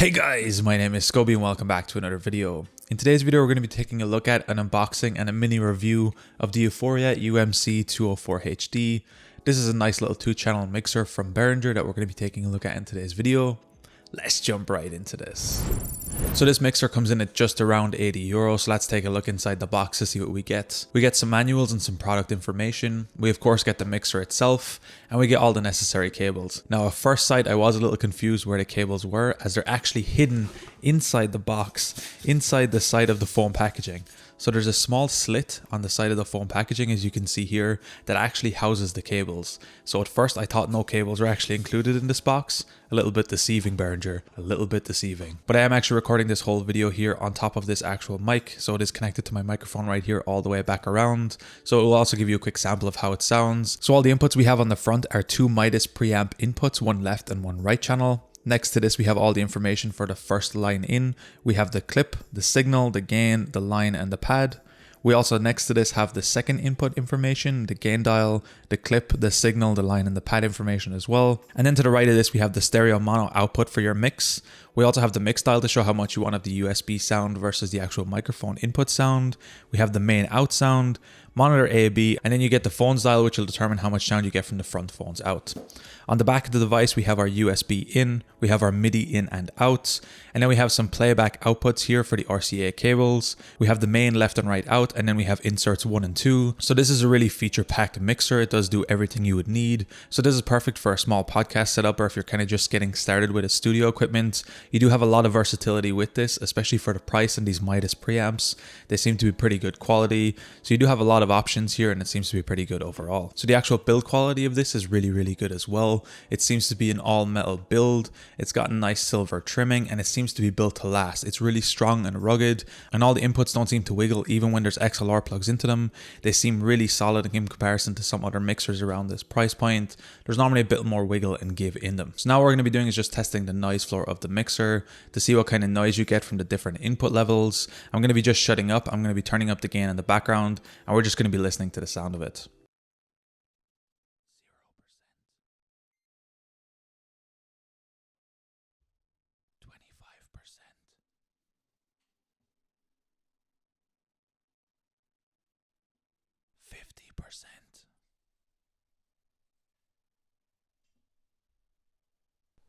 Hey guys, my name is Scoby and welcome back to another video. In today's video, we're going to be taking a look at an unboxing and a mini review of the U-Phoria UMC204HD. This is a nice little 2-channel mixer from Behringer that we're going to be taking a look at in today's video. Let's jump right into this. So this mixer comes in at just around €80, so let's take a look inside the box to see what we get. We get some manuals and some product information. We of course get the mixer itself, and we get all the necessary cables. Now at first sight I was a little confused where the cables were, as they're actually hidden inside the box, inside the side of the foam packaging. So there's a small slit on the side of the foam packaging, as you can see here, that actually houses the cables. So at first I thought no cables were actually included in this box. A little bit deceiving, Behringer, a little bit deceiving. But I am actually recording this whole video here on top of this actual mic, so it is connected to my microphone right here all the way back around. So it will also give you a quick sample of how it sounds. So all the inputs we have on the front are two Midas preamp inputs, one left and one right channel. Next to this, we have all the information for the first line in. We have the clip, the signal, the gain, the line, and the pad. We also, next to this, have the second input information, the gain dial, the clip, the signal, the line, and the pad information as well. And then to the right of this, we have the stereo mono output for your mix. We also have the mix dial to show how much you want of the USB sound versus the actual microphone input sound. We have the main out sound, monitor A/B, and then you get the phones dial, which will determine how much sound you get from the front phones out. On the back of the device, we have our USB in, we have our MIDI in and out, and then we have some playback outputs here for the RCA cables. We have the main left and right out, and then we have inserts 1 and 2. So this is a really feature-packed mixer. It does do everything you would need. So this is perfect for a small podcast setup, or if you're kind of just getting started with a studio equipment. You do have a lot of versatility with this, especially for the price and these Midas preamps. They seem to be pretty good quality. So you do have a lot of options here, and it seems to be pretty good overall. So the actual build quality of this is really good as well. It seems to be an all metal build. It's got a nice silver trimming, and it seems to be built to last. It's really strong and rugged, and all the inputs don't seem to wiggle even when there's XLR plugs into them. They seem really solid in comparison to some other mixers around this price point. There's normally a bit more wiggle and give in them. So now what we're going to be doing is just testing the noise floor of the mixer to see what kind of noise you get from the different input levels. I'm going to be just shutting up. I'm going to be turning up the gain in the background, and we're just going to be listening to the sound of it. 50%.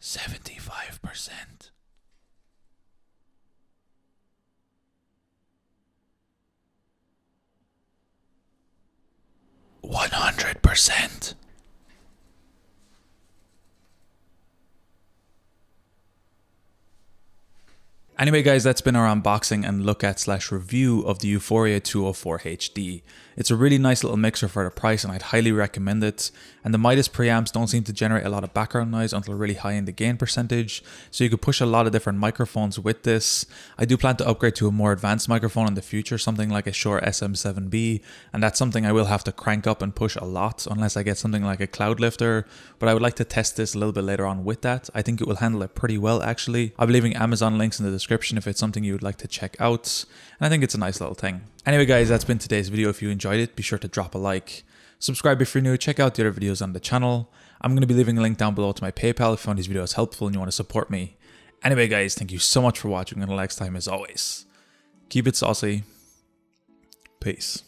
75%. 100%. Anyway guys, that's been our unboxing and look at / review of the U-Phoria 204HD. It's a really nice little mixer for the price, and I'd highly recommend it. And the Midas preamps don't seem to generate a lot of background noise until really high in the gain percentage, so you could push a lot of different microphones with this. I do plan to upgrade to a more advanced microphone in the future, something like a Shure SM7B, and that's something I will have to crank up and push a lot unless I get something like a cloud lifter, but I would like to test this a little bit later on with that. I think it will handle it pretty well actually. I'll be leaving Amazon links in the description if it's something you would like to check out, and I think it's a nice little thing. Anyway guys, that's been today's video. If you enjoyed it, be sure to drop a like. Subscribe if you're new, check out the other videos on the channel. I'm going to be leaving a link down below to my PayPal if you found these videos helpful and you want to support me. Anyway guys, thank you so much for watching, and until next time, as always, keep it saucy. Peace.